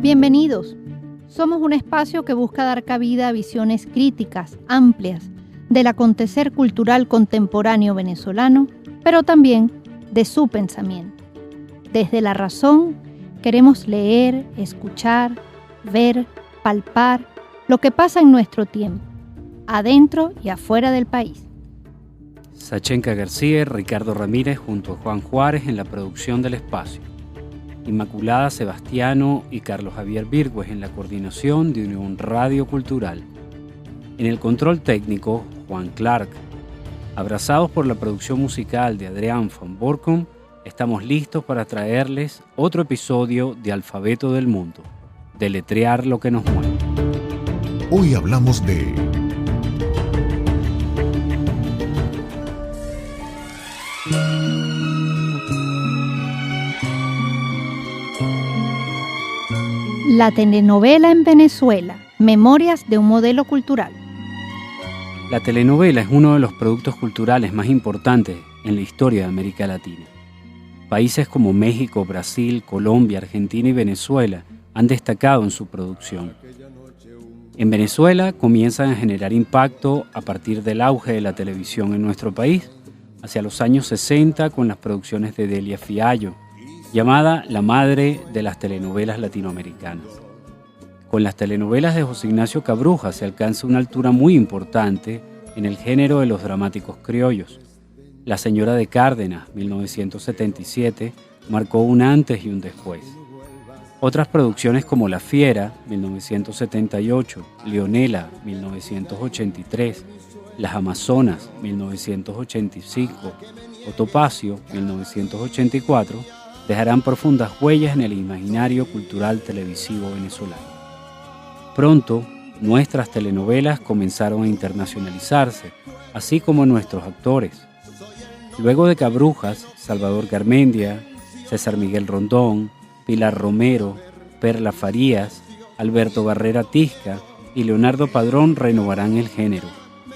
Bienvenidos. Somos un espacio que busca dar cabida a visiones críticas, amplias, del acontecer cultural contemporáneo venezolano, pero también de su pensamiento. Desde la razón, queremos leer, escuchar, ver, palpar lo que pasa en nuestro tiempo, adentro y afuera del país. Sachenka García y Ricardo Ramírez junto a Juan Juárez en la producción del espacio. Inmaculada Sebastiano y Carlos Javier Virgües en la coordinación de Unión Radio Cultural. En el control técnico, Juan Clark. Abrazados por la producción musical de Adrián van Borkum, estamos listos para traerles otro episodio de Alfabeto del Mundo, deletrear lo que nos mueve. Hoy hablamos de la telenovela en Venezuela, memorias de un modelo cultural. La telenovela es uno de los productos culturales más importantes en la historia de América Latina. Países como México, Brasil, Colombia, Argentina y Venezuela han destacado en su producción. En Venezuela comienzan a generar impacto a partir del auge de la televisión en nuestro país, hacia los años 60 con las producciones de Delia Fiallo, llamada la madre de las telenovelas latinoamericanas. Con las telenovelas de José Ignacio Cabruja se alcanza una altura muy importante en el género de los dramáticos criollos. La señora de Cárdenas, 1977, marcó un antes y un después. Otras producciones como La Fiera, 1978, Leonela, 1983, Las Amazonas, 1985, o Topacio, 1984, dejarán profundas huellas en el imaginario cultural televisivo venezolano. Pronto, nuestras telenovelas comenzaron a internacionalizarse, así como nuestros actores. Luego de Cabrujas, Salvador Garmendia, César Miguel Rondón, Pilar Romero, Perla Farías, Alberto Barrera Tisca y Leonardo Padrón renovarán el género,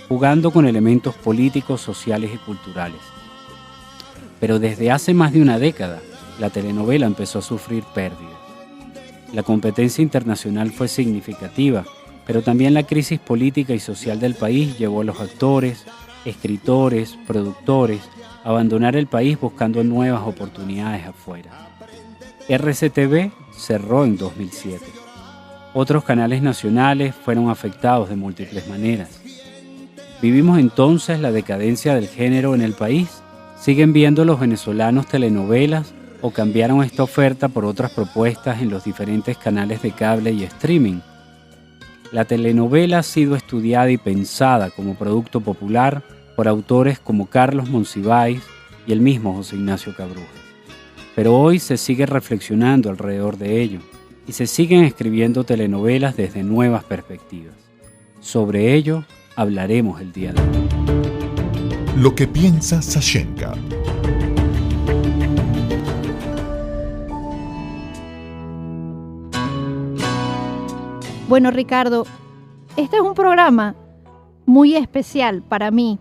jugando con elementos políticos, sociales y culturales. Pero desde hace más de una década, la telenovela empezó a sufrir pérdidas. La competencia internacional fue significativa, pero también la crisis política y social del país llevó a los actores, escritores, productores a abandonar el país buscando nuevas oportunidades afuera. RCTV cerró en 2007. Otros canales nacionales fueron afectados de múltiples maneras. ¿Vivimos entonces la decadencia del género en el país? ¿Siguen viendo los venezolanos telenovelas o cambiaron esta oferta por otras propuestas en los diferentes canales de cable y streaming? La telenovela ha sido estudiada y pensada como producto popular por autores como Carlos Monsiváis y el mismo José Ignacio Cabrujas. Pero hoy se sigue reflexionando alrededor de ello y se siguen escribiendo telenovelas desde nuevas perspectivas. Sobre ello hablaremos el día de hoy. Lo que piensa Sachenka. Bueno, Ricardo, este es un programa muy especial para mí,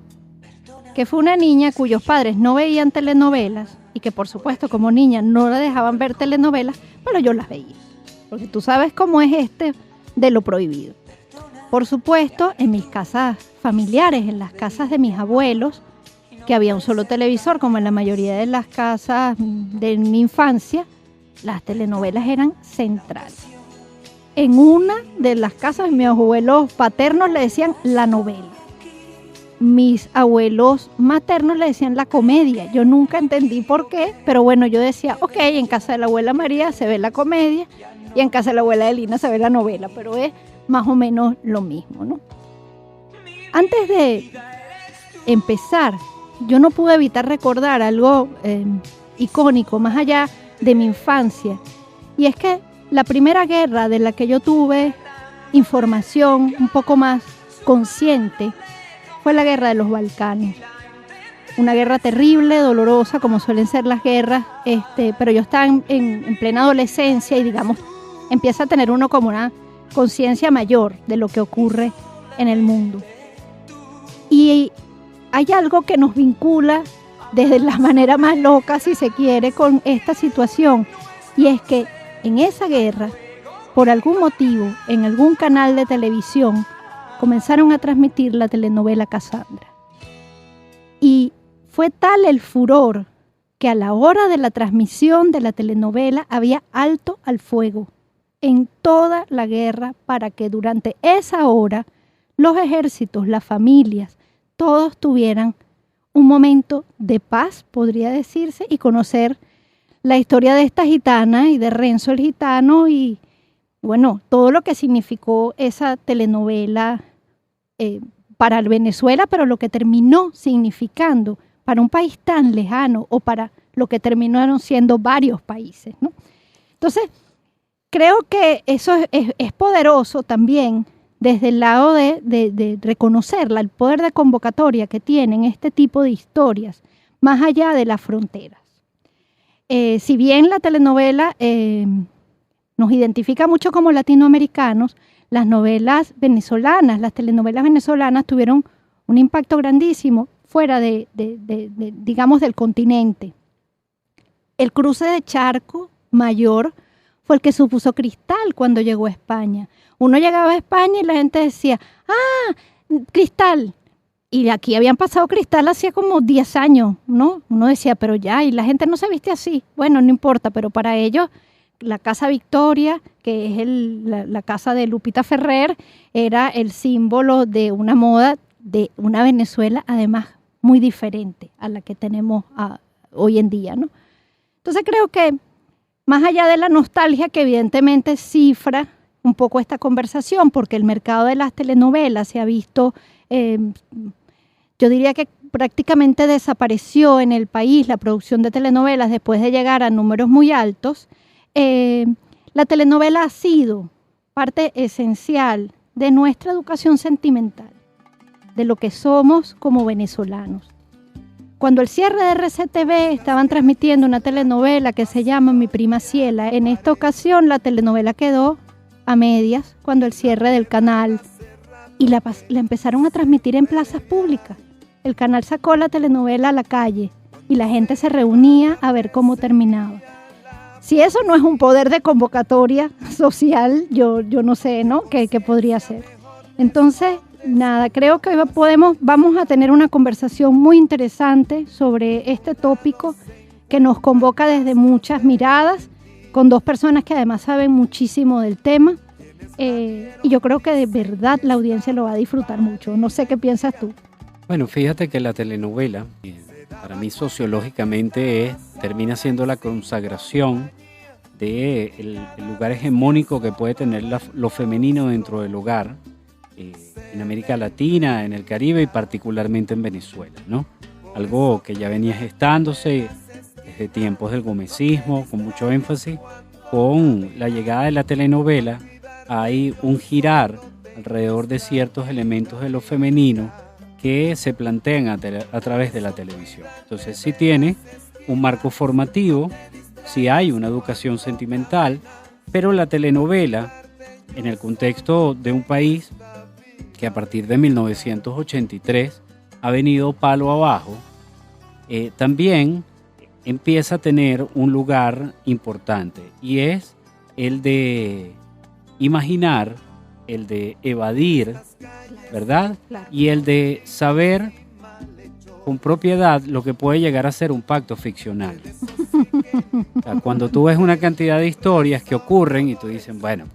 que fue una niña cuyos padres no veían telenovelas y que por supuesto como niña no la dejaban ver telenovelas, pero yo las veía, porque tú sabes cómo es de lo prohibido. Por supuesto, en mis casas familiares, en las casas de mis abuelos, que había un solo televisor, como en la mayoría de las casas de mi infancia, las telenovelas eran centrales. En una de las casas, mis abuelos paternos le decían la novela. Mis abuelos maternos le decían la comedia. Yo nunca entendí por qué, pero bueno, yo decía, ok, en casa de la abuela María se ve la comedia y en casa de la abuela Elina se ve la novela, pero es más o menos lo mismo, ¿no? Antes de empezar, yo no pude evitar recordar algo icónico, más allá de mi infancia, y es que la primera guerra de la que yo tuve información un poco más consciente fue la guerra de los Balcanes. Una guerra terrible, dolorosa, como suelen ser las guerras, pero yo estaba en plena adolescencia y, digamos, empieza a tener uno como una conciencia mayor de lo que ocurre en el mundo. Y hay algo que nos vincula desde la manera más loca, si se quiere, con esta situación, y es que en esa guerra por algún motivo, en algún canal de televisión, comenzaron a transmitir la telenovela Casandra. Y fue tal el furor que a la hora de la transmisión de la telenovela había alto al fuego en toda la guerra para que durante esa hora los ejércitos, las familias, todos tuvieran un momento de paz, podría decirse, y conocer la historia de esta gitana y de Renzo el gitano y, bueno, todo lo que significó esa telenovela para Venezuela, pero lo que terminó significando para un país tan lejano o para lo que terminaron siendo varios países, ¿no? Entonces, creo que eso es poderoso también desde el lado de reconocerla, el poder de convocatoria que tienen este tipo de historias, más allá de las fronteras. Si bien la telenovela nos identifica mucho como latinoamericanos, las novelas venezolanas, las telenovelas venezolanas tuvieron un impacto grandísimo fuera digamos, del continente. El cruce de charco mayor fue el que supuso Cristal cuando llegó a España. Uno llegaba a España y la gente decía, ¡ah, Cristal! Y aquí habían pasado Cristal hacía como 10 años, ¿no? Uno decía, pero ya, y la gente no se viste así. Bueno, no importa, pero para ellos la Casa Victoria, que es la casa de Lupita Ferrer, era el símbolo de una moda de una Venezuela, además muy diferente a la que tenemos hoy en día, ¿no? Entonces creo que más allá de la nostalgia que evidentemente cifra un poco esta conversación, porque el mercado de las telenovelas se ha visto, yo diría que prácticamente desapareció en el país la producción de telenovelas después de llegar a números muy altos. La telenovela ha sido parte esencial de nuestra educación sentimental, de lo que somos como venezolanos. Cuando el cierre de RCTV estaban transmitiendo una telenovela que se llama Mi Prima Ciela, en esta ocasión la telenovela quedó a medias cuando el cierre del canal y la empezaron a transmitir en plazas públicas. El canal sacó la telenovela a la calle y la gente se reunía a ver cómo terminaba. Si eso no es un poder de convocatoria social, yo no sé, ¿no? ¿Qué podría ser? Entonces, nada, creo que vamos a tener una conversación muy interesante sobre este tópico que nos convoca desde muchas miradas, con dos personas que además saben muchísimo del tema, y yo creo que de verdad la audiencia lo va a disfrutar mucho. No sé qué piensas tú. Bueno, fíjate que la telenovela, para mí sociológicamente, termina siendo la consagración del lugar hegemónico que puede tener lo femenino dentro del hogar, en América Latina, en el Caribe y particularmente en Venezuela, ¿no? Algo que ya venía gestándose desde tiempos del gomecismo, con mucho énfasis. Con la llegada de la telenovela hay un girar alrededor de ciertos elementos de lo femenino que se plantean a través de la televisión. Entonces sí tiene un marco formativo, sí hay una educación sentimental, pero la telenovela, en el contexto de un país que a partir de 1983 ha venido palo abajo, también empieza a tener un lugar importante, y es el de imaginar, el de evadir, ¿verdad? Claro. Y el de saber con propiedad lo que puede llegar a ser un pacto ficcional. O sea, cuando tú ves una cantidad de historias que ocurren y tú dices, bueno,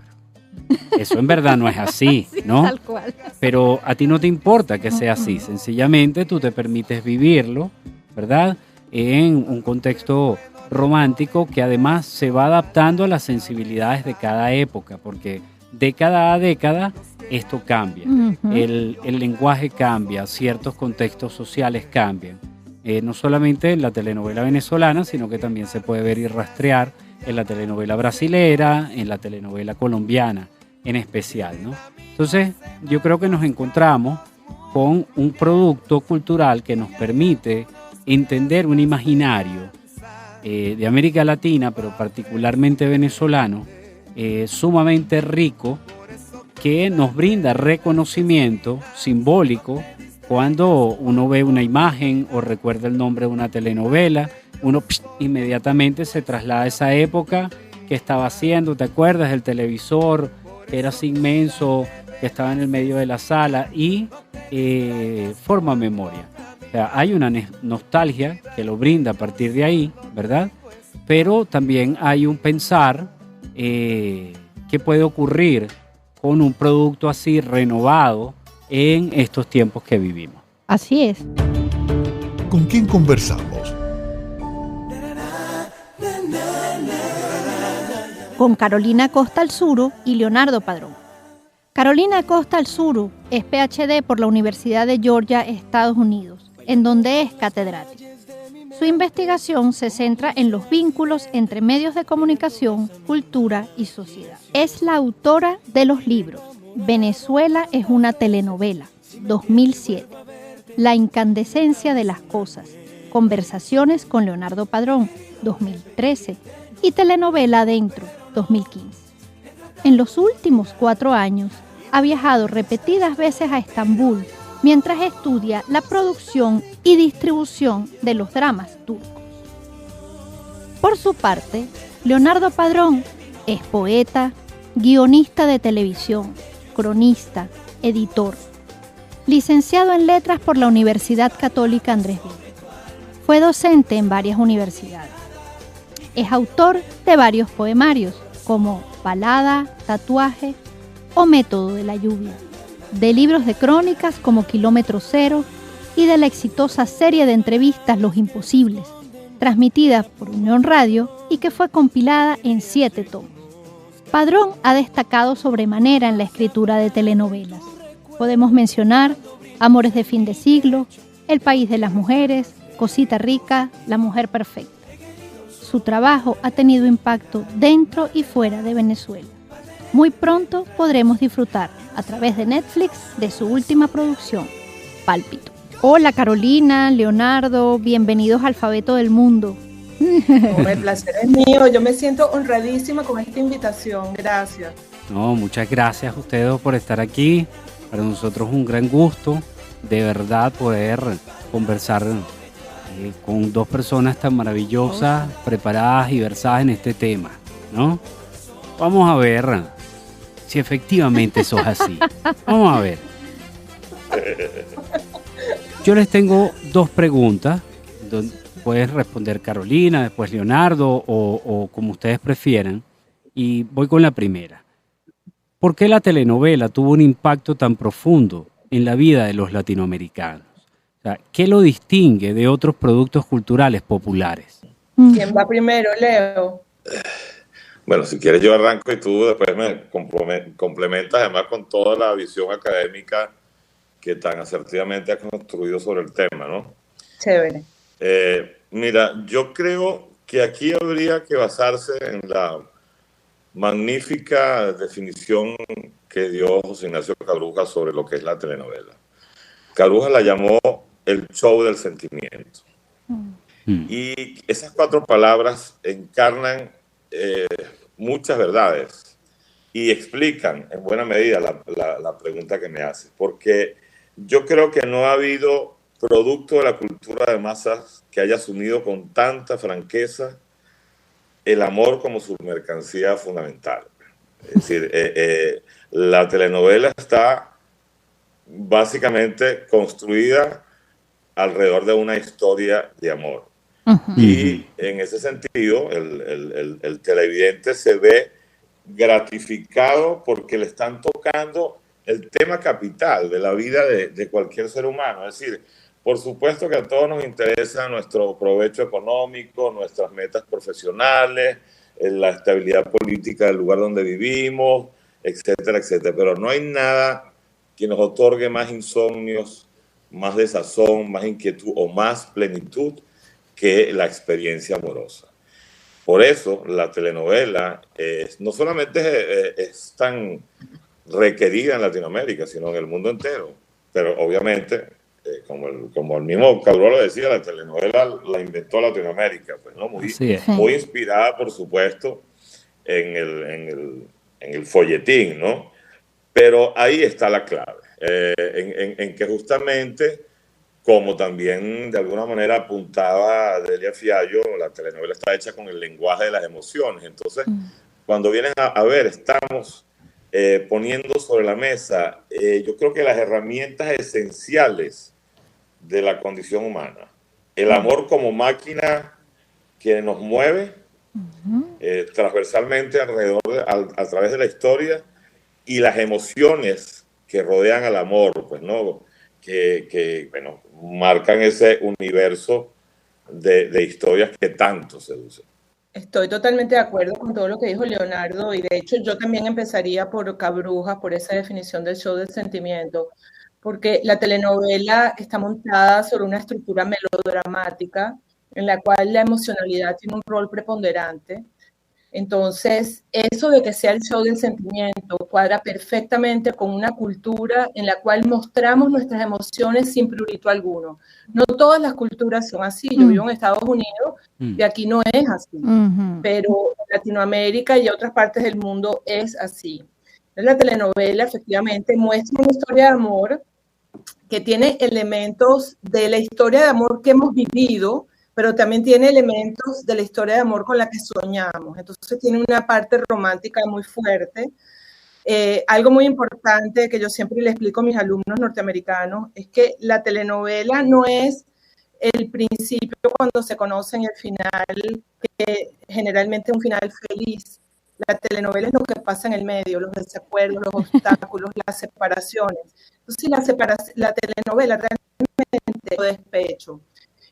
eso en verdad no es así, ¿no? Tal cual. Pero a ti no te importa que sea así, sencillamente tú te permites vivirlo, ¿verdad? En un contexto romántico que además se va adaptando a las sensibilidades de cada época, porque década a década esto cambia, el lenguaje cambia, ciertos contextos sociales cambian, no solamente en la telenovela venezolana, sino que también se puede ver y rastrear en la telenovela brasilera, en la telenovela colombiana en especial, ¿no? Entonces yo creo que nos encontramos con un producto cultural que nos permite entender un imaginario de América Latina, pero particularmente venezolano, sumamente rico, que nos brinda reconocimiento simbólico cuando uno ve una imagen o recuerda el nombre de una telenovela. Uno inmediatamente se traslada a esa época qué estaba haciendo. ¿Te acuerdas del televisor que era así inmenso, que estaba en el medio de la sala? Y forma memoria. O sea, hay una nostalgia que lo brinda a partir de ahí, ¿verdad? Pero también hay un pensar qué puede ocurrir con un producto así renovado en estos tiempos que vivimos. Así es. ¿Con quién conversamos? Con Carolina Costa Alzuru y Leonardo Padrón. Carolina Costa Alzuru es PhD por la Universidad de Georgia, Estados Unidos, en donde es catedrática. Su investigación se centra en los vínculos entre medios de comunicación, cultura y sociedad. Es la autora de los libros Venezuela es una telenovela, 2007, La incandescencia de las cosas, Conversaciones con Leonardo Padrón, 2013, y Telenovela Adentro, 2015. En los últimos 4 años, ha viajado repetidas veces a Estambul mientras estudia la producción y distribución de los dramas turcos. Por su parte, Leonardo Padrón es poeta, guionista de televisión, cronista, editor, licenciado en Letras por la Universidad Católica Andrés Bello. Fue docente en varias universidades. Es autor de varios poemarios, como Balada, Tatuaje o Método de la lluvia, de libros de crónicas como Kilómetro Cero y de la exitosa serie de entrevistas Los Imposibles, transmitida por Unión Radio y que fue compilada en 7 tomos. Padrón ha destacado sobremanera en la escritura de telenovelas. Podemos mencionar Amores de fin de siglo, El país de las mujeres, Cosita rica, La mujer perfecta. Su trabajo ha tenido impacto dentro y fuera de Venezuela. Muy pronto podremos disfrutar a través de Netflix de su última producción, Pálpito. Hola Carolina, Leonardo, bienvenidos a Alfabeto del Mundo. El placer es mío, yo me siento honradísima con esta invitación, gracias. No, muchas gracias a ustedes por estar aquí. Para nosotros es un gran gusto, de verdad, poder conversar con 2 personas tan maravillosas, preparadas y versadas en este tema, ¿no? Vamos a ver si efectivamente eso es así. Vamos a ver. Yo les tengo 2 preguntas. Pueden responder Carolina, después Leonardo o como ustedes prefieran. Y voy con la primera. ¿Por qué la telenovela tuvo un impacto tan profundo en la vida de los latinoamericanos? O sea, ¿qué lo distingue de otros productos culturales populares? ¿Quién va primero, Leo? Bueno, si quieres yo arranco y tú después me complementas además con toda la visión académica que tan asertivamente has construido sobre el tema, ¿no? Chévere. Mira, yo creo que aquí habría que basarse en la magnífica definición que dio José Ignacio Cabruja sobre lo que es la telenovela. Cabruja la llamó el show del sentimiento. Y esas 4 palabras encarnan muchas verdades y explican en buena medida la pregunta que me haces, porque yo creo que no ha habido producto de la cultura de masas que haya asumido con tanta franqueza el amor como su mercancía fundamental. Es decir, la telenovela está básicamente construida alrededor de una historia de amor. Y en ese sentido, el televidente se ve gratificado porque le están tocando el tema capital de la vida de cualquier ser humano. Es decir, por supuesto que a todos nos interesa nuestro provecho económico, nuestras metas profesionales, la estabilidad política del lugar donde vivimos, etcétera, etcétera. Pero no hay nada que nos otorgue más insomnios, más desazón, más inquietud o más plenitud que la experiencia amorosa. Por eso la telenovela no solamente es tan requerida en Latinoamérica, sino en el mundo entero. Pero obviamente, como el mismo Cabral lo decía, la telenovela la inventó Latinoamérica, pues, ¿no? Muy inspirada, por supuesto, en el folletín, ¿no? Pero ahí está la clave, en que justamente como también de alguna manera apuntaba Delia Fiallo, la telenovela está hecha con el lenguaje de las emociones. Entonces, cuando vienen a ver, estamos poniendo sobre la mesa, yo creo que las herramientas esenciales de la condición humana. El amor como máquina que nos mueve transversalmente alrededor, a través de la historia, y las emociones que rodean al amor, pues, ¿no? Que bueno, marcan ese universo de historias que tanto seducen. Estoy totalmente de acuerdo con todo lo que dijo Leonardo, y de hecho yo también empezaría por Cabrujas, por esa definición del show del sentimiento, porque la telenovela está montada sobre una estructura melodramática en la cual la emocionalidad tiene un rol preponderante. Entonces, eso de que sea el show del sentimiento cuadra perfectamente con una cultura en la cual mostramos nuestras emociones sin prurito alguno. No todas las culturas son así. Yo vivo en Estados Unidos y aquí no es así, pero en Latinoamérica y otras partes del mundo es así. Entonces, la telenovela efectivamente muestra una historia de amor que tiene elementos de la historia de amor que hemos vivido, pero también tiene elementos de la historia de amor con la que soñamos. Entonces tiene una parte romántica muy fuerte. Algo muy importante que yo siempre le explico a mis alumnos norteamericanos es que la telenovela no es el principio cuando se conocen y el final, que generalmente es un final feliz. La telenovela es lo que pasa en el medio, los desacuerdos, los obstáculos, las separaciones. Entonces la telenovela realmente es despecho.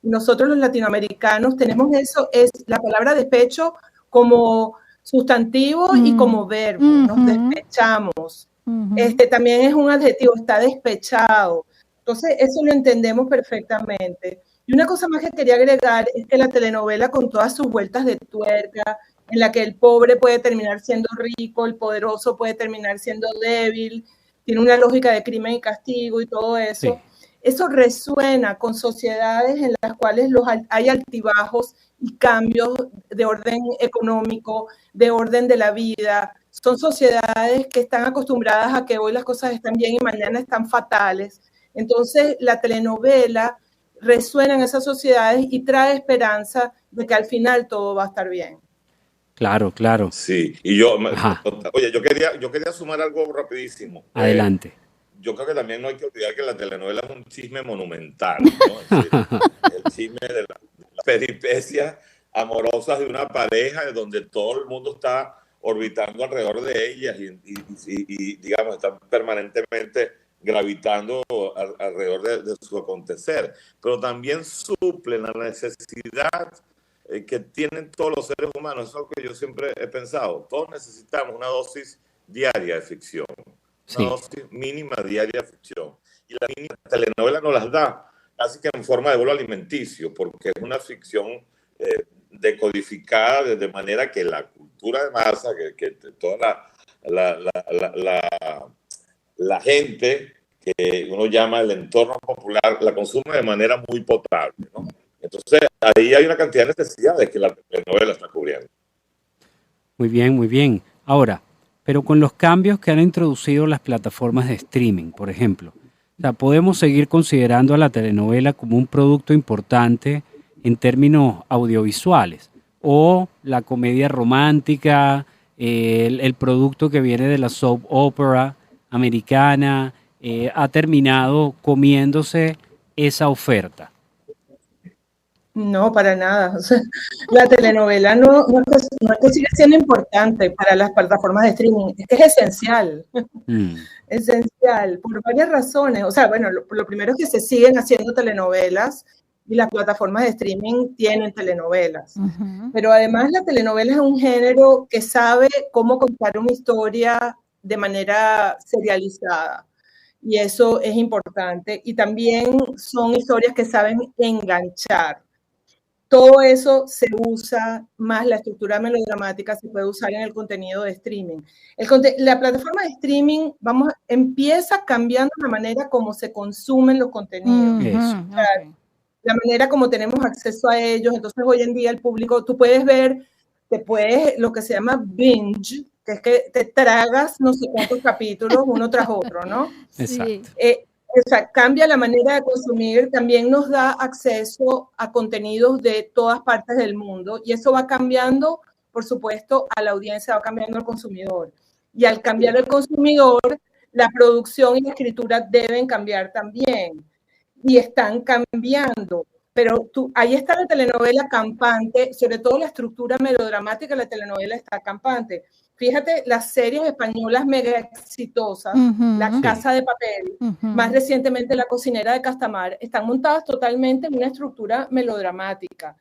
Nosotros los latinoamericanos tenemos eso, es la palabra despecho como sustantivo y como verbo, nos despechamos. También es un adjetivo, está despechado. Entonces eso lo entendemos perfectamente. Y una cosa más que quería agregar es que la telenovela, con todas sus vueltas de tuerca, en la que el pobre puede terminar siendo rico, el poderoso puede terminar siendo débil, tiene una lógica de crimen y castigo y todo eso. Sí. Eso resuena con sociedades en las cuales hay altibajos y cambios de orden económico, de orden de la vida. Son sociedades que están acostumbradas a que hoy las cosas están bien y mañana están fatales. Entonces, la telenovela resuena en esas sociedades y trae esperanza de que al final todo va a estar bien. Claro, claro. Sí, y oye, yo quería sumar algo rapidísimo. Adelante. Yo creo que también no hay que olvidar que la telenovela es un chisme monumental, ¿no? Es decir, el chisme de las peripecias amorosas de una pareja donde todo el mundo está orbitando alrededor de ellas y digamos, están permanentemente gravitando alrededor de su acontecer. Pero también suplen la necesidad que tienen todos los seres humanos. Eso es algo que yo siempre he pensado. Todos necesitamos una dosis diaria de ficción. Una dosis mínima diaria de ficción. Y la telenovela nos las da casi que en forma de bolo alimenticio, porque es una ficción decodificada de manera que la cultura de masa, que toda la gente que uno llama el entorno popular, la consume de manera muy potable, ¿no? Entonces, ahí hay una cantidad de necesidades que la telenovela está cubriendo. Muy bien, muy bien. Ahora, pero con los cambios que han introducido las plataformas de streaming, por ejemplo, o sea, podemos seguir considerando a la telenovela como un producto importante en términos audiovisuales, o la comedia romántica, el producto que viene de la soap opera americana, ha terminado comiéndose esa oferta. No, para nada. O sea, la telenovela no es que siga siendo importante para las plataformas de streaming, es que es esencial. Esencial, por varias razones. O sea, bueno, lo primero es que se siguen haciendo telenovelas y las plataformas de streaming tienen telenovelas. Pero además la telenovela es un género que sabe cómo contar una historia de manera serializada. Y eso es importante. Y también son historias que saben enganchar. Todo eso se usa, más la estructura melodramática se puede usar en el contenido de streaming. La plataforma de streaming empieza cambiando la manera como se consumen los contenidos. La manera como tenemos acceso a ellos. Entonces, hoy en día el público, tú puedes ver, lo que se llama binge, que es que te tragas no sé cuántos capítulos uno tras otro, ¿no? Exacto. cambia la manera de consumir, también nos da acceso a contenidos de todas partes del mundo y eso va cambiando, por supuesto, a la audiencia, va cambiando al consumidor. Y al cambiar el consumidor, la producción y la escritura deben cambiar también y están cambiando. Pero ahí está la telenovela campante, sobre todo la estructura melodramática de la telenovela está campante. Fíjate, las series españolas mega exitosas, La Casa de Papel, más recientemente La Cocinera de Castamar, están montadas totalmente en una estructura melodramática.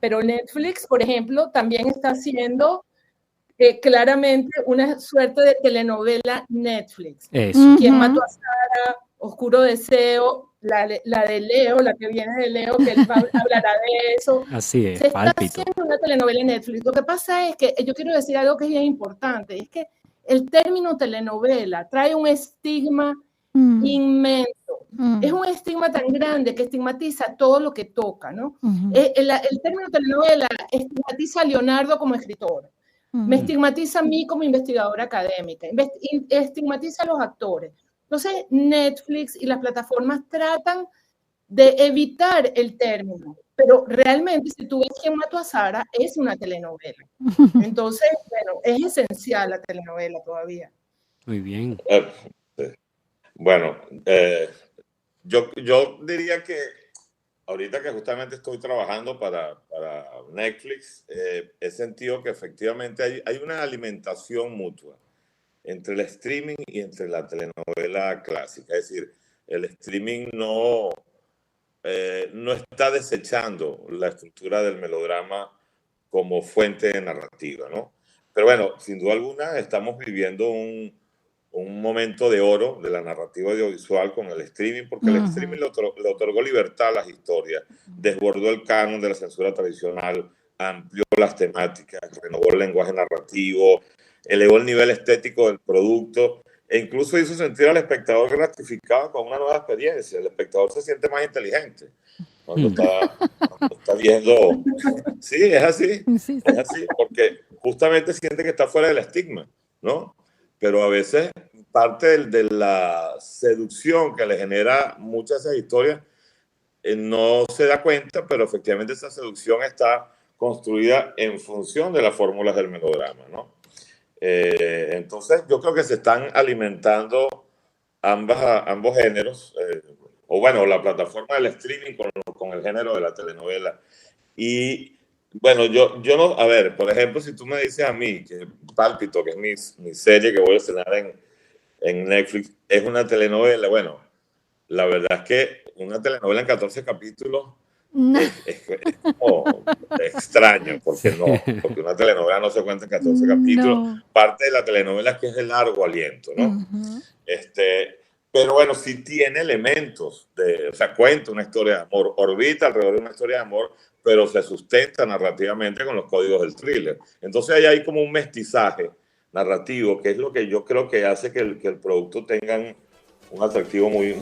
Pero Netflix, por ejemplo, también está haciendo claramente una suerte de telenovela Netflix. ¿Quién mató a Sara? Oscuro Deseo, la de Leo, la que viene de Leo, que él hablará de eso. Así es, se está haciendo una telenovela en Netflix. Lo que pasa es que yo quiero decir algo que es bien importante, es que el término telenovela trae un estigma inmenso. Es un estigma tan grande que estigmatiza todo lo que toca, ¿no? El término telenovela estigmatiza a Leonardo como escritor, me estigmatiza a mí como investigadora académica, estigmatiza a los actores. Entonces, Netflix y las plataformas tratan de evitar el término, pero realmente, si tú ves Quién mató a Sara, es una telenovela. Entonces, bueno, es esencial la telenovela todavía. Muy bien. Bueno, yo diría que ahorita que justamente estoy trabajando para Netflix, he sentido que efectivamente hay una alimentación mutua entre el streaming y entre la telenovela clásica. Es decir, el streaming no está desechando la estructura del melodrama como fuente narrativa, ¿no? Pero bueno, sin duda alguna estamos viviendo un momento de oro de la narrativa audiovisual con el streaming, porque el streaming le otorgó libertad a las historias, desbordó el canon de la censura tradicional, amplió las temáticas, renovó el lenguaje narrativo, elevó el nivel estético del producto e incluso hizo sentir al espectador gratificado con una nueva experiencia. El espectador se siente más inteligente cuando está viendo. Sí, es así, es así, porque justamente siente que está fuera del estigma, ¿no? Pero a veces parte de la seducción que le genera muchas de esas historias no se da cuenta, pero efectivamente esa seducción está construida en función de las fórmulas del melodrama, ¿no? Entonces yo creo que se están alimentando ambos géneros, o bueno, la plataforma del streaming con el género de la telenovela. Y bueno, yo no, a ver, por ejemplo, si tú me dices a mí que Pálpito, que es mi serie que voy a estrenar en Netflix, es una telenovela, bueno, la verdad es que una telenovela en 14 capítulos es como extraño, porque una telenovela no se cuenta en 14 capítulos. Parte de la telenovela es que es de largo aliento, ¿no? Pero bueno, sí tiene elementos o sea, cuenta una historia de amor, orbita alrededor de una historia de amor, pero se sustenta narrativamente con los códigos del thriller. Entonces ahí hay como un mestizaje narrativo, que es lo que yo creo que hace que el producto tenga un atractivo muy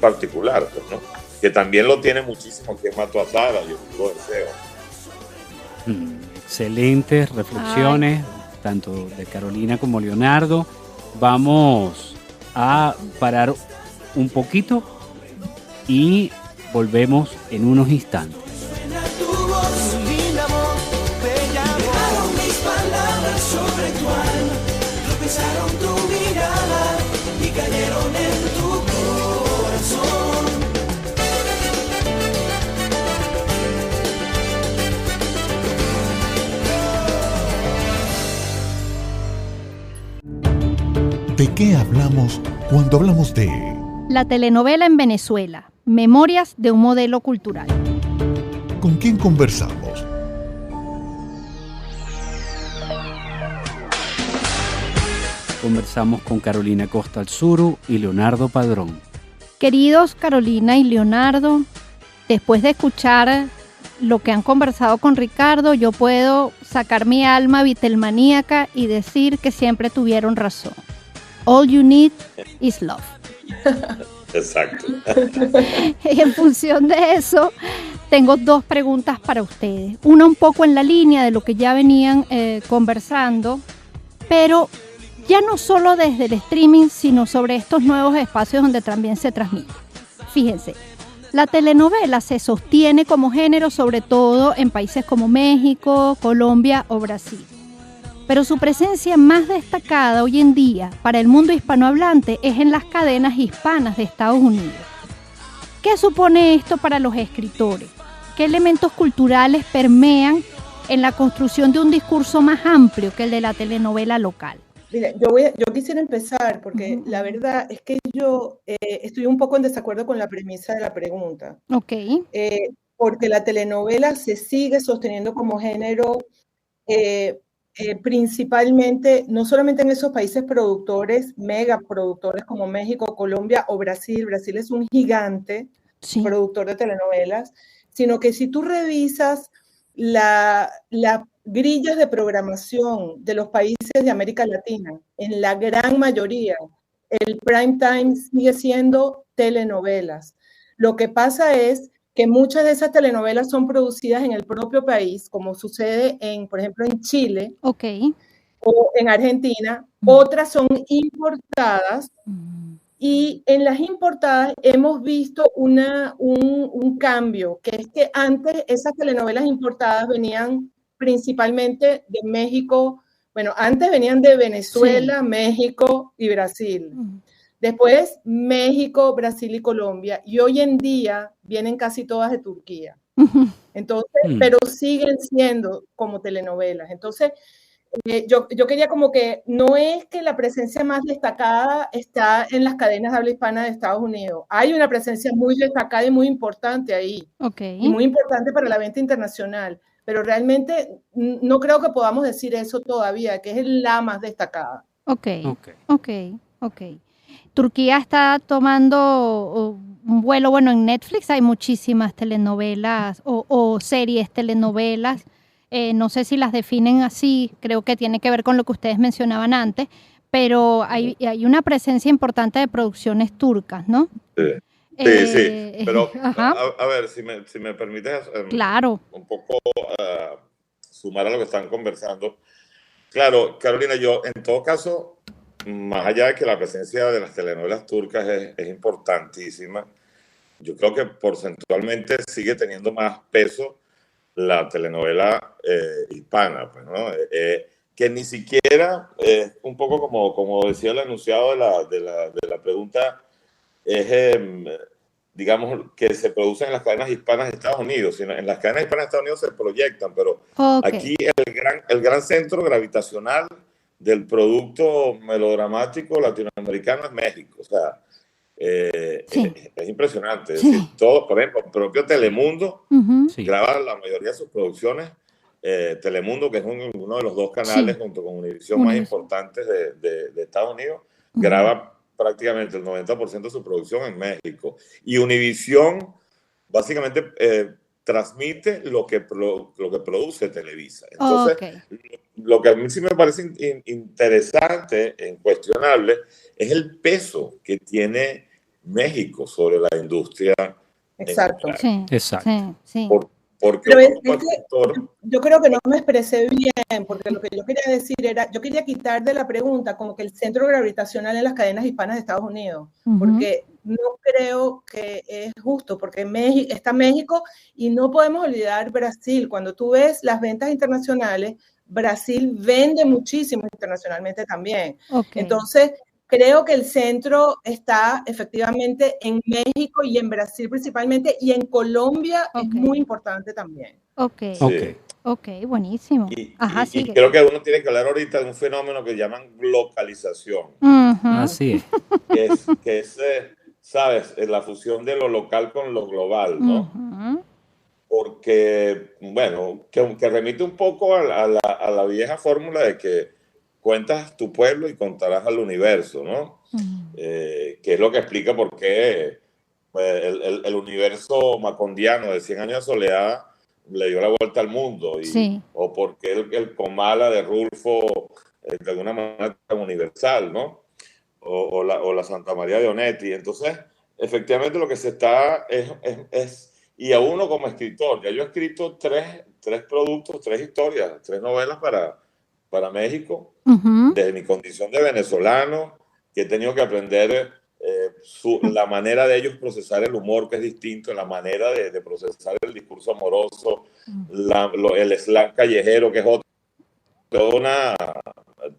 particular, pues, ¿no? Que también lo tiene muchísimo, que es Mató a Sara y Oscuro Deseo. Excelentes reflexiones, tanto de Carolina como Leonardo. Vamos a parar un poquito y volvemos en unos instantes. Sobre tu alma, tropezaron tu mirada y cayeron en tu corazón. ¿De qué hablamos cuando hablamos de la telenovela en Venezuela? Memorias de un modelo cultural. ¿Con quién conversamos? Conversamos con Carolina Costa Alzuru y Leonardo Padrón. Queridos Carolina y Leonardo, después de escuchar lo que han conversado con Ricardo, yo puedo sacar mi alma beatlemaníaca y decir que siempre tuvieron razón. All you need is love. Exacto. Y en función de eso, tengo dos preguntas para ustedes. Una un poco en la línea de lo que ya venían conversando, pero ya no solo desde el streaming, sino sobre estos nuevos espacios donde también se transmite. Fíjense, la telenovela se sostiene como género sobre todo en países como México, Colombia o Brasil. Pero su presencia más destacada hoy en día para el mundo hispanohablante es en las cadenas hispanas de Estados Unidos. ¿Qué supone esto para los escritores? ¿Qué elementos culturales permean en la construcción de un discurso más amplio que el de la telenovela local? Mira, yo quisiera empezar porque la verdad es que yo estoy un poco en desacuerdo con la premisa de la pregunta. Ok. Porque la telenovela se sigue sosteniendo como género principalmente, no solamente en esos países productores, megaproductores como México, Colombia o Brasil. Brasil es un gigante productor de telenovelas, sino que si tú revisas las grillas de programación de los países de América Latina, en la gran mayoría, el prime time sigue siendo telenovelas. Lo que pasa es que muchas de esas telenovelas son producidas en el propio país, como sucede por ejemplo, en Chile o en Argentina. Otras son importadas y en las importadas hemos visto un cambio, que es que antes esas telenovelas importadas venían principalmente de México. Bueno, antes venían de Venezuela, México y Brasil. Después México, Brasil y Colombia. Y hoy en día vienen casi todas de Turquía. Entonces, pero siguen siendo como telenovelas. Entonces, yo quería como que no es que la presencia más destacada está en las cadenas de habla hispana de Estados Unidos. Hay una presencia muy destacada y muy importante ahí. Y muy importante para la venta internacional. Pero realmente no creo que podamos decir eso todavía, que es la más destacada. Ok. Turquía está tomando un vuelo, bueno, en Netflix hay muchísimas telenovelas o series telenovelas. No sé si las definen así, creo que tiene que ver con lo que ustedes mencionaban antes, pero hay una presencia importante de producciones turcas, ¿no? Sí. Pero, a ver, si me permites claro. un poco sumar a lo que están conversando. Claro, Carolina, yo en todo caso, más allá de que la presencia de las telenovelas turcas es importantísima, yo creo que porcentualmente sigue teniendo más peso la telenovela hispana, pues, ¿no? Que ni siquiera, un poco como decía el enunciado de la pregunta, es, digamos, que se producen en las cadenas hispanas de Estados Unidos, sino en las cadenas hispanas de Estados Unidos se proyectan, pero aquí el gran centro gravitacional del producto melodramático latinoamericano es México. O sea, es impresionante. Es decir, todo, por ejemplo, el propio Telemundo graba la mayoría de sus producciones. Telemundo, que es uno de los dos canales junto con Univision más importantes de Estados Unidos, graba prácticamente el 90% de su producción en México. Y Univision básicamente transmite lo que produce Televisa. Entonces, lo que a mí sí me parece interesante, incuestionable, es el peso que tiene México sobre la industria. Exacto. Sí. Porque yo creo que no me expresé bien, porque lo que yo quería decir era, yo quería quitar de la pregunta como que el centro gravitacional en las cadenas hispanas de Estados Unidos, porque no creo que es justo, porque está México y no podemos olvidar Brasil. Cuando tú ves las ventas internacionales, Brasil vende muchísimo internacionalmente también. Entonces, creo que el centro está efectivamente en México y en Brasil principalmente, y en Colombia es muy importante también. Ok, buenísimo. Y creo que uno tiene que hablar ahorita de un fenómeno que llaman globalización. Así es. Que es ¿sabes? La fusión de lo local con lo global, ¿no? Porque, bueno, que remite un poco a la vieja fórmula de que cuentas tu pueblo y contarás al universo, ¿no? Que es lo que explica por qué el universo macondiano de 100 años de soledad le dio la vuelta al mundo, o por qué el Comala de Rulfo de alguna manera tan universal, ¿no? O la Santa María de Onetti. Entonces, efectivamente lo que se está es y a uno como escritor, ya yo he escrito tres productos, 3 historias, 3 novelas para México, Ujú. desde mi condición de venezolano, que he tenido que aprender la manera de ellos procesar el humor, que es distinto, la manera de procesar el discurso amoroso, el slang callejero, que es otro, todos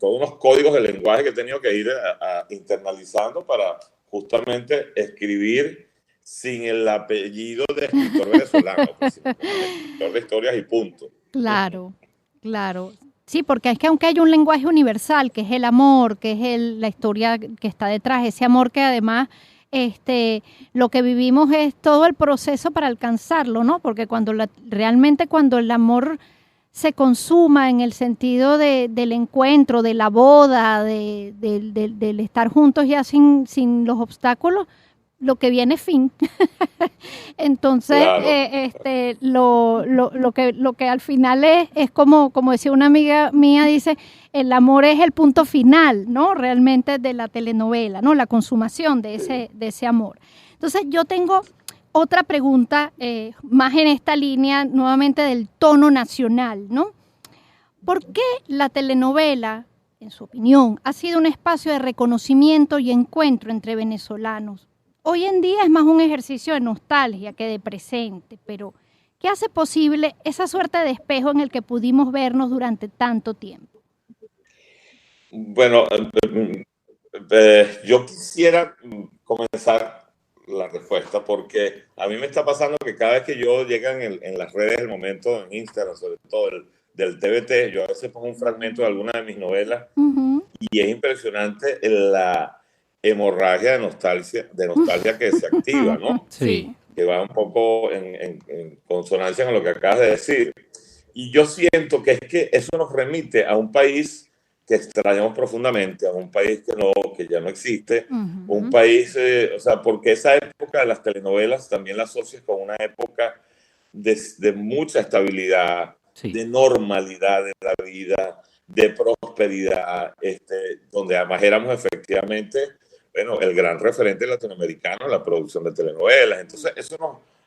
unos códigos de lenguaje que he tenido que ir internalizando para justamente escribir sin el apellido de escritor venezolano, pues, sino como escritor de historias y punto. Claro, claro. Sí, porque es que aunque hay un lenguaje universal, que es el amor, que es la historia que está detrás, ese amor que además lo que vivimos es todo el proceso para alcanzarlo, ¿no? Porque realmente cuando el amor se consuma en el sentido del encuentro, de la boda, del estar juntos ya sin los obstáculos, lo que viene es fin. Entonces, Claro. lo que al final es como decía una amiga mía, dice, el amor es el punto final, ¿no? Realmente de la telenovela, ¿no? La consumación de ese amor. Entonces, yo tengo otra pregunta, más en esta línea, nuevamente del tono nacional, ¿no? ¿Por qué la telenovela, en su opinión, ha sido un espacio de reconocimiento y encuentro entre venezolanos? Hoy en día es más un ejercicio de nostalgia que de presente, pero ¿qué hace posible esa suerte de espejo en el que pudimos vernos durante tanto tiempo? Bueno, yo quisiera comenzar la respuesta porque a mí me está pasando que cada vez que yo llega en las redes, el momento en Instagram, sobre todo del TBT, yo a veces pongo un fragmento de alguna de mis novelas y es impresionante la hemorragia de nostalgia que se activa, ¿no? Sí. Que va un poco en consonancia con lo que acabas de decir. Y yo siento que es que eso nos remite a un país que extrañamos profundamente, a un país que ya no existe, un país, o sea, porque esa época de las telenovelas también la asocias con una época de mucha estabilidad, Sí. de normalidad de la vida, de prosperidad, donde además éramos efectivamente, bueno, el gran referente latinoamericano en la producción de telenovelas. Entonces,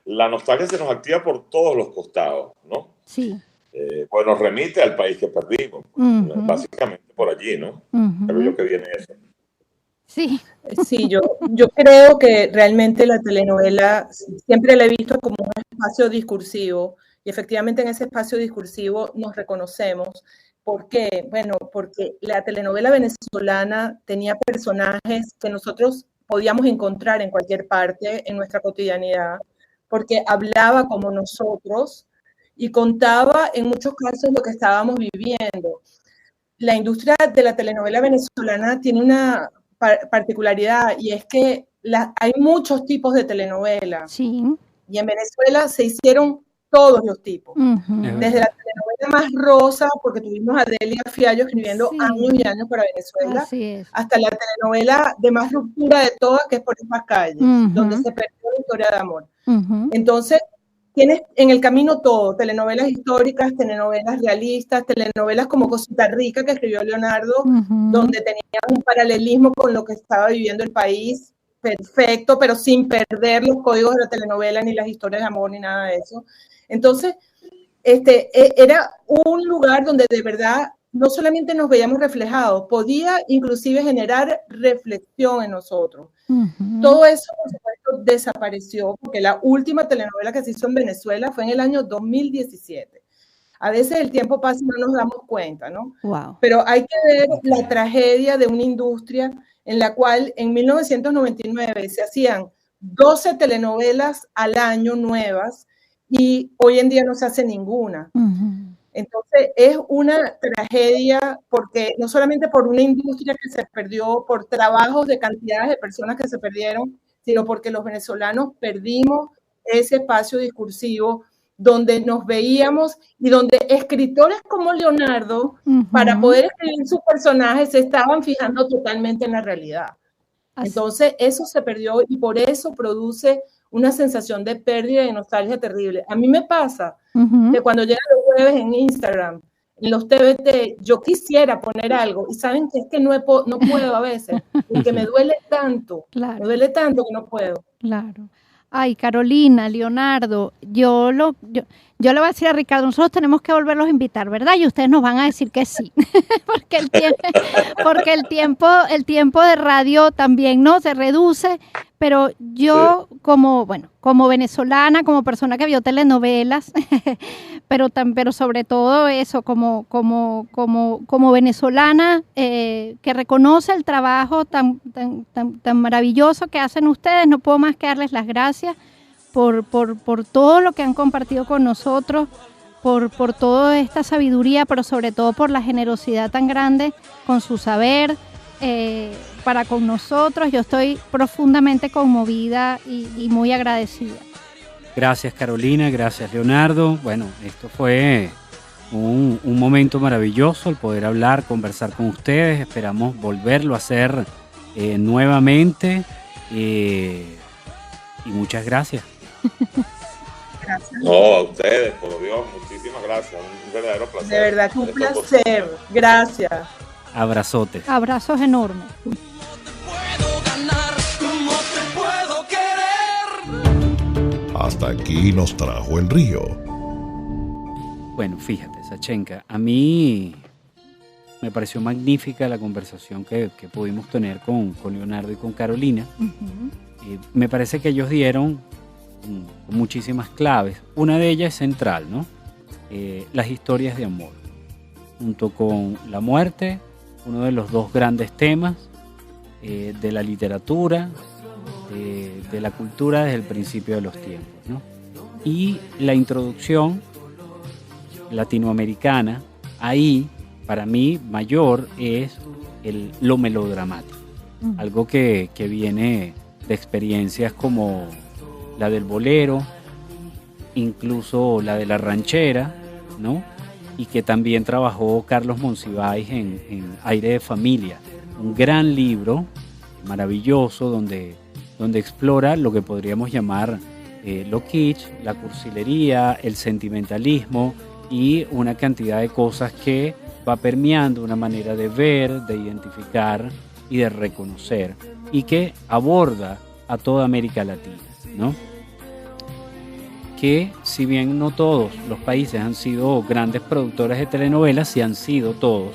la nostalgia se nos activa por todos los costados, ¿no? Sí. Pues nos remite al país que perdimos, básicamente por allí, ¿no? Creo yo que viene eso. Sí. Sí, yo creo que realmente la telenovela siempre la he visto como un espacio discursivo y efectivamente en ese espacio discursivo nos reconocemos. ¿Por qué? Bueno, porque la telenovela venezolana tenía personajes que nosotros podíamos encontrar en cualquier parte en nuestra cotidianidad, porque hablaba como nosotros y contaba en muchos casos lo que estábamos viviendo. La industria de la telenovela venezolana tiene una particularidad y es que hay muchos tipos de telenovelas. Sí. Y en Venezuela se hicieron todos los tipos. Desde la telenovela más rosa, porque tuvimos a Delia Fiallo escribiendo años y años para Venezuela, hasta la telenovela de más ruptura de todas, que es Por esas calles, donde se perdió la historia de amor. Entonces, tienes en el camino todo, telenovelas históricas, telenovelas realistas, telenovelas como Cosita Rica, que escribió Leonardo, donde tenía un paralelismo con lo que estaba viviendo el país, perfecto, pero sin perder los códigos de la telenovela, ni las historias de amor, ni nada de eso. Entonces, era un lugar donde de verdad no solamente nos veíamos reflejados, podía inclusive generar reflexión en nosotros. Todo eso, por supuesto, desapareció, porque la última telenovela que se hizo en Venezuela fue en el año 2017. A veces el tiempo pasa y no nos damos cuenta, ¿no? Wow. Pero hay que ver la tragedia de una industria en la cual en 1999 se hacían 12 telenovelas al año nuevas y hoy en día no se hace ninguna. Entonces es una tragedia porque no solamente por una industria que se perdió, por trabajos de cantidades de personas que se perdieron, sino porque los venezolanos perdimos ese espacio discursivo donde nos veíamos y donde escritores como Leonardo, para poder escribir sus personajes, se estaban fijando totalmente en la realidad. Entonces eso se perdió y por eso produce una sensación de pérdida y de nostalgia terrible. A mí me pasa que cuando llegan los jueves en Instagram, en los TBT, yo quisiera poner algo y saben que es que no puedo a veces, porque me duele tanto, me duele tanto que no puedo. Claro. Ay, Carolina, Leonardo, yo le voy a decir a Ricardo, nosotros tenemos que volverlos a invitar, ¿verdad? Y ustedes nos van a decir que sí, porque el tiempo de radio también no se reduce, pero yo como venezolana, como persona que vio telenovelas, pero sobre todo eso, como venezolana que reconoce el trabajo tan maravilloso que hacen ustedes, no puedo más que darles las gracias por todo lo que han compartido con nosotros, por toda esta sabiduría, pero sobre todo por la generosidad tan grande con su saber para con nosotros. Yo estoy profundamente conmovida y muy agradecida. Gracias, Carolina, gracias, Leonardo. Bueno, esto fue un momento maravilloso el poder hablar, conversar con ustedes. Esperamos volverlo a hacer nuevamente y muchas gracias. Gracias. No, a ustedes, por Dios, muchísimas gracias. Un verdadero placer. De verdad que un placer. Gracias. Abrazotes. Abrazos enormes. Puedo ganar, no te puedo querer. Hasta aquí nos trajo el río. Bueno, fíjate, Sachenka, a mí me pareció magnífica la conversación que pudimos tener con Leonardo y con Carolina. Uh-huh. Me parece que ellos dieron muchísimas claves. Una de ellas es central, ¿no? Las historias de amor, junto con la muerte, uno de los dos grandes temas de la literatura, de la cultura desde el principio de los tiempos, ¿no? Y la introducción latinoamericana, ahí, para mí, mayor es lo melodramático. Uh-huh. Algo que viene de experiencias como la del bolero, incluso la de la ranchera, ¿no? Y que también trabajó Carlos Monsiváis en Aire de Familia, un gran libro maravilloso donde explora lo que podríamos llamar lo kitsch, la cursilería, el sentimentalismo y una cantidad de cosas que va permeando una manera de ver, de identificar y de reconocer, y que aborda a toda América Latina, ¿no? Que si bien no todos los países han sido grandes productores de telenovelas, sí han sido todos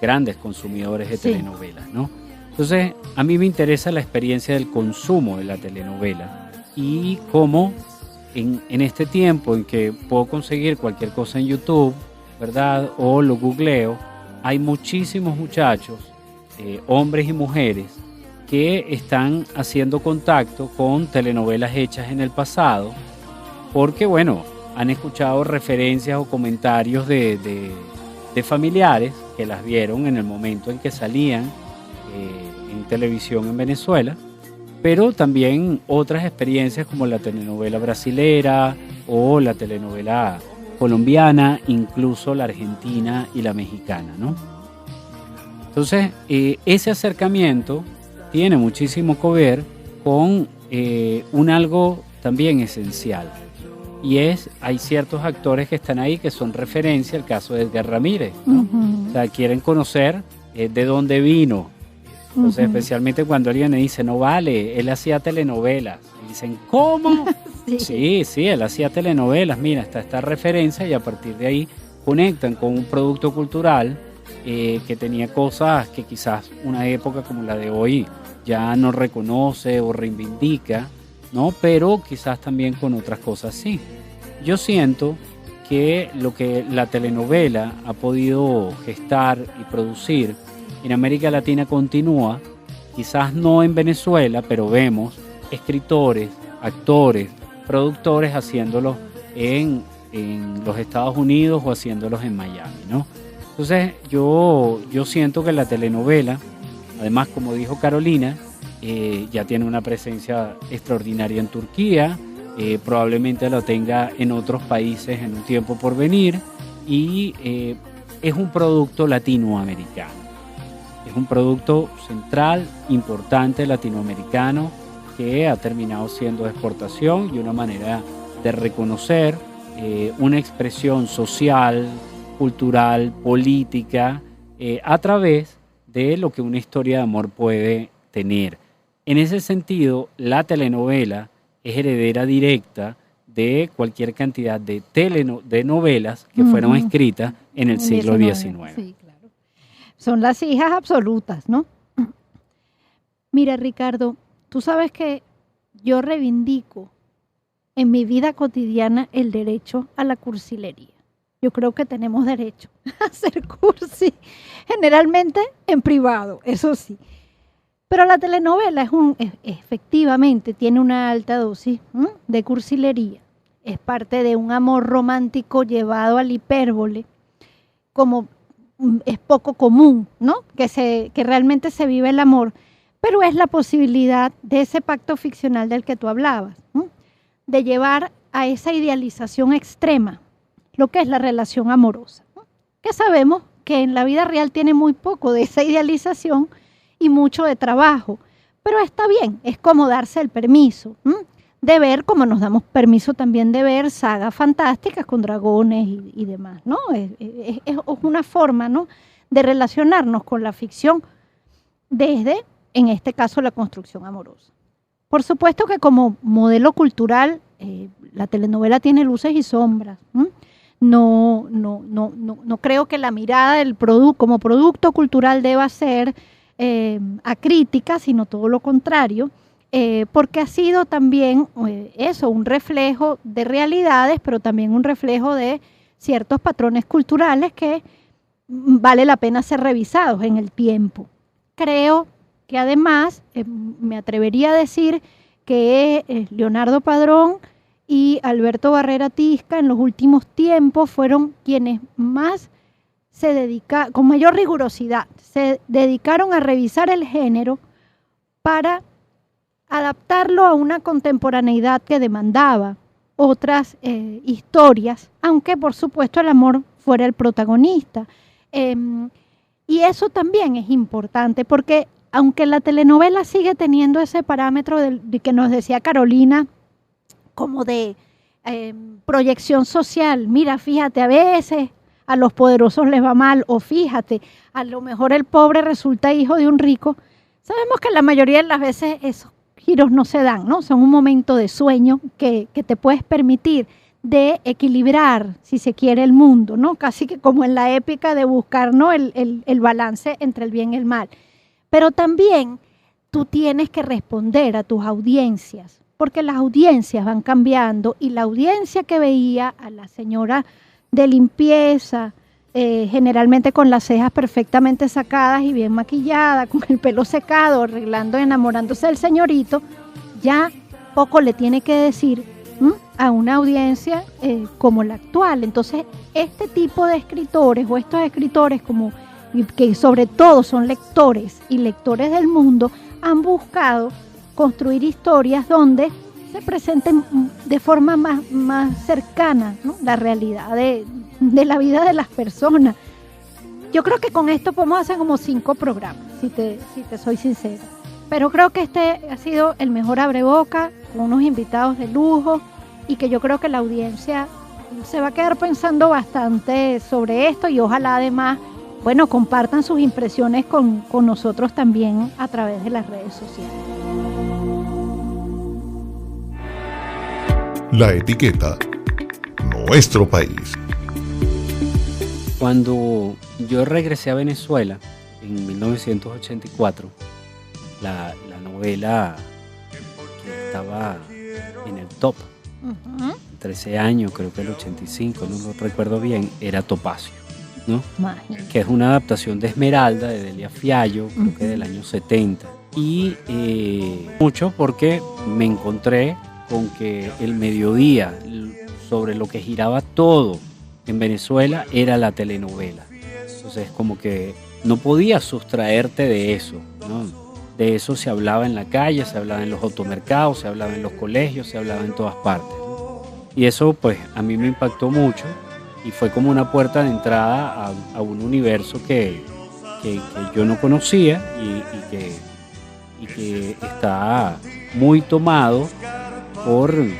grandes consumidores de telenovelas, ¿no? Entonces, a mí me interesa la experiencia del consumo de la telenovela y cómo en este tiempo en que puedo conseguir cualquier cosa en YouTube, ¿verdad? O lo googleo, hay muchísimos muchachos, hombres y mujeres, que están haciendo contacto con telenovelas hechas en el pasado, porque, bueno, han escuchado referencias o comentarios de familiares que las vieron en el momento en que salían en televisión en Venezuela, pero también otras experiencias como la telenovela brasilera o la telenovela colombiana, incluso la argentina y la mexicana, ¿no? Entonces, ese acercamiento tiene muchísimo que ver con un algo también esencial. Y hay ciertos actores que están ahí que son referencia, el caso de Edgar Ramírez, ¿no? Uh-huh. O sea, quieren conocer de dónde vino. Entonces, especialmente cuando alguien le dice, no vale, él hacía telenovelas. Y dicen, ¿cómo? Sí, él hacía telenovelas. Mira, está esta referencia y a partir de ahí conectan con un producto cultural que tenía cosas que quizás una época como la de hoy ya no reconoce o reivindica, ¿no? Pero quizás también con otras cosas sí. Yo siento que lo que la telenovela ha podido gestar y producir en América Latina continúa, quizás no en Venezuela, pero vemos escritores, actores, productores haciéndolos en los Estados Unidos o haciéndolos en Miami, ¿no? Entonces yo siento que la telenovela, además, como dijo Carolina, ya tiene una presencia extraordinaria en Turquía, probablemente lo tenga en otros países en un tiempo por venir, y es un producto latinoamericano. Es un producto central, importante latinoamericano, que ha terminado siendo de exportación y una manera de reconocer una expresión social, cultural, política, a través de lo que una historia de amor puede tener. En ese sentido, la telenovela es heredera directa de cualquier cantidad de novelas que fueron escritas en el siglo XIX. Sí, claro. Son las hijas absolutas, ¿no? Mira, Ricardo, tú sabes que yo reivindico en mi vida cotidiana el derecho a la cursilería. Yo creo que tenemos derecho a hacer cursi, generalmente en privado, eso sí. Pero la telenovela efectivamente tiene una alta dosis de cursilería. Es parte de un amor romántico llevado al hipérbole, como es poco común, ¿no? Que realmente se vive el amor, pero es la posibilidad de ese pacto ficcional del que tú hablabas, de llevar a esa idealización extrema lo que es la relación amorosa, que sabemos que en la vida real tiene muy poco de esa idealización y mucho de trabajo, pero está bien, es como darse el permiso de ver, como nos damos permiso también de ver sagas fantásticas con dragones y demás, ¿no? Es una forma, ¿no?, de relacionarnos con la ficción desde, en este caso, la construcción amorosa. Por supuesto que como modelo cultural, la telenovela tiene luces y sombras. No creo que la mirada del como producto cultural deba ser acrítica, sino todo lo contrario, porque ha sido también un reflejo de realidades, pero también un reflejo de ciertos patrones culturales que vale la pena ser revisados en el tiempo. Creo que además me atrevería a decir que Leonardo Padrón y Alberto Barrera Tisca en los últimos tiempos fueron quienes más se dedicaron, con mayor rigurosidad, se dedicaron a revisar el género para adaptarlo a una contemporaneidad que demandaba otras historias, aunque por supuesto el amor fuera el protagonista. Y eso también es importante, porque aunque la telenovela sigue teniendo ese parámetro de que nos decía Carolina, como de proyección social, mira, fíjate, a veces a los poderosos les va mal, o fíjate, a lo mejor el pobre resulta hijo de un rico. Sabemos que la mayoría de las veces esos giros no se dan, ¿no? Son un momento de sueño que te puedes permitir de equilibrar, si se quiere, el mundo, ¿no? Casi que como en la épica de buscar, ¿no?, el balance entre el bien y el mal. Pero también tú tienes que responder a tus audiencias, porque las audiencias van cambiando, y la audiencia que veía a la señora de limpieza, generalmente con las cejas perfectamente sacadas y bien maquillada, con el pelo secado, arreglando, enamorándose del señorito, ya poco le tiene que decir a una audiencia como la actual. Entonces, este tipo de escritores, o estos escritores que sobre todo son lectores y lectores del mundo, han buscado construir historias donde se presenten de forma más cercana, ¿no?, la realidad de la vida de las personas. Yo creo que con esto podemos hacer como 5 programas, si te soy sincera. Pero creo que este ha sido el mejor abreboca, con unos invitados de lujo, y que yo creo que la audiencia se va a quedar pensando bastante sobre esto, y ojalá además, bueno, compartan sus impresiones con nosotros también a través de las redes sociales. La etiqueta Nuestro País. Cuando yo regresé a Venezuela en 1984, la novela que estaba en el top, 13 años, creo que el 85, no lo recuerdo bien, era Topacio, ¿no? Imagínate. Que es una adaptación de Esmeralda, de Delia Fiallo, creo que del año 70. Y mucho porque me encontré con que el mediodía, sobre lo que giraba todo en Venezuela, era la telenovela. Entonces, como que no podías sustraerte de eso, ¿no? De eso se hablaba en la calle, se hablaba en los automercados, se hablaba en los colegios, se hablaba en todas partes, ¿no? Y eso, pues, a mí me impactó mucho, y fue como una puerta de entrada a un universo que yo no conocía, y que está muy tomado por el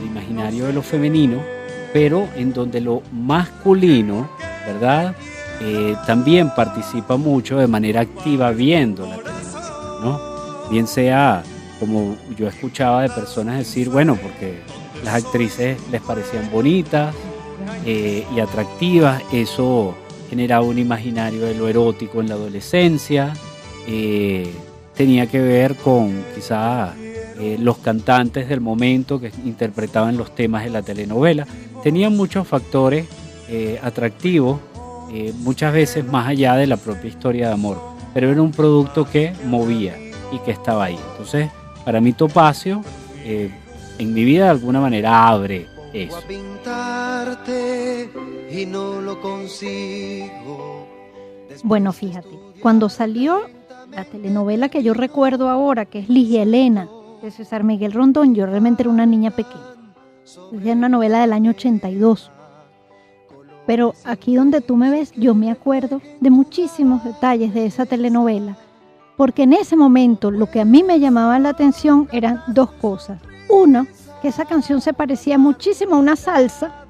imaginario de lo femenino, pero en donde lo masculino, ¿verdad?, también participa mucho de manera activa viendo la televisión, ¿no? Bien sea como yo escuchaba de personas decir, bueno, porque las actrices les parecían bonitas y atractivas, eso generaba un imaginario de lo erótico en la adolescencia, tenía que ver con quizás los cantantes del momento que interpretaban los temas de la telenovela, tenían muchos factores atractivos, muchas veces más allá de la propia historia de amor, pero era un producto que movía y que estaba ahí. Entonces, para mí Topacio, en mi vida de alguna manera abre eso. Bueno, fíjate, cuando salió la telenovela que yo recuerdo ahora, que es Ligia Elena, de César Miguel Rondón, yo realmente era una niña pequeña. Es una novela del año 82. Pero aquí donde tú me ves, yo me acuerdo de muchísimos detalles de esa telenovela, porque en ese momento lo que a mí me llamaba la atención eran dos cosas. Uno, que esa canción se parecía muchísimo a una salsa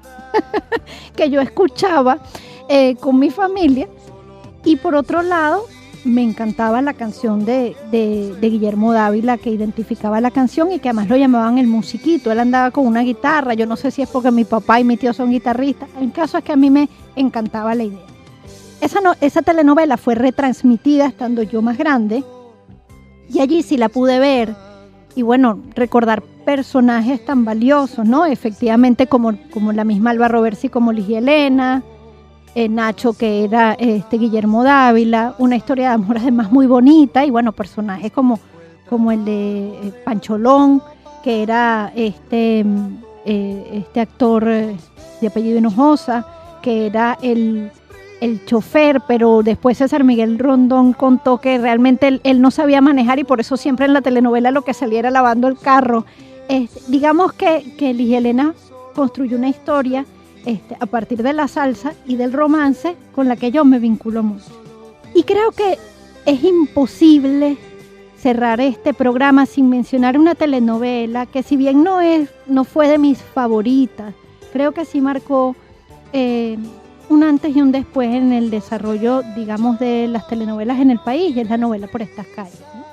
que yo escuchaba con mi familia, y por otro lado, me encantaba la canción de Guillermo Dávila, que identificaba la canción y que además lo llamaban el musiquito. Él andaba con una guitarra, yo no sé si es porque mi papá y mi tío son guitarristas. El caso es que a mí me encantaba la idea. Esa telenovela fue retransmitida estando yo más grande, y allí sí la pude ver y bueno, recordar personajes tan valiosos, ¿no? Efectivamente, como la misma Alba Robersi, como Ligia Elena, Nacho, que era Guillermo Dávila, una historia de amor además muy bonita, y bueno, personajes como el de Pancholón, que era este actor de apellido Hinojosa, que era el chofer, pero después César Miguel Rondón contó que realmente él no sabía manejar y por eso siempre en la telenovela lo que salía era lavando el carro. Digamos que Ligia Elena construyó una historia a partir de la salsa y del romance con la que yo me vinculo mucho. Y creo que es imposible cerrar este programa sin mencionar una telenovela que, si bien no fue de mis favoritas, creo que sí marcó un antes y un después en el desarrollo, digamos, de las telenovelas en el país, y es la novela Por estas calles, ¿no?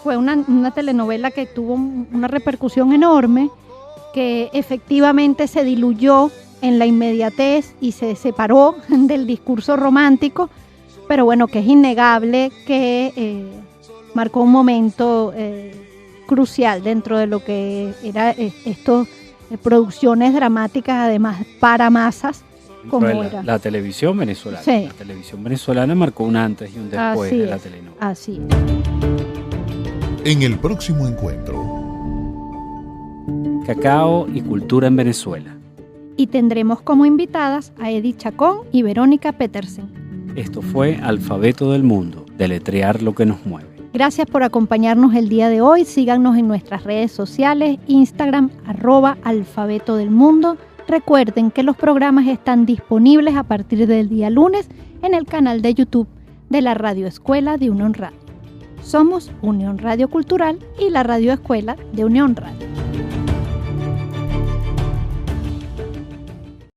Fue una telenovela que tuvo una repercusión enorme, que efectivamente se diluyó en la inmediatez y se separó del discurso romántico, pero bueno, que es innegable que marcó un momento crucial dentro de lo que era estas producciones dramáticas, además para masas, como era la televisión venezolana. Sí. La televisión venezolana marcó un antes y un después de la telenovela. Así es. En el próximo encuentro, Cacao y cultura en Venezuela. Y tendremos como invitadas a Edith Chacón y Verónica Petersen. Esto fue Alfabeto del Mundo, deletrear lo que nos mueve. Gracias por acompañarnos el día de hoy. Síganos en nuestras redes sociales, Instagram, @Alfabeto del Mundo. Recuerden que los programas están disponibles a partir del día lunes en el canal de YouTube de la Radio Escuela de Unión Radio. Somos Unión Radio Cultural y la Radio Escuela de Unión Radio.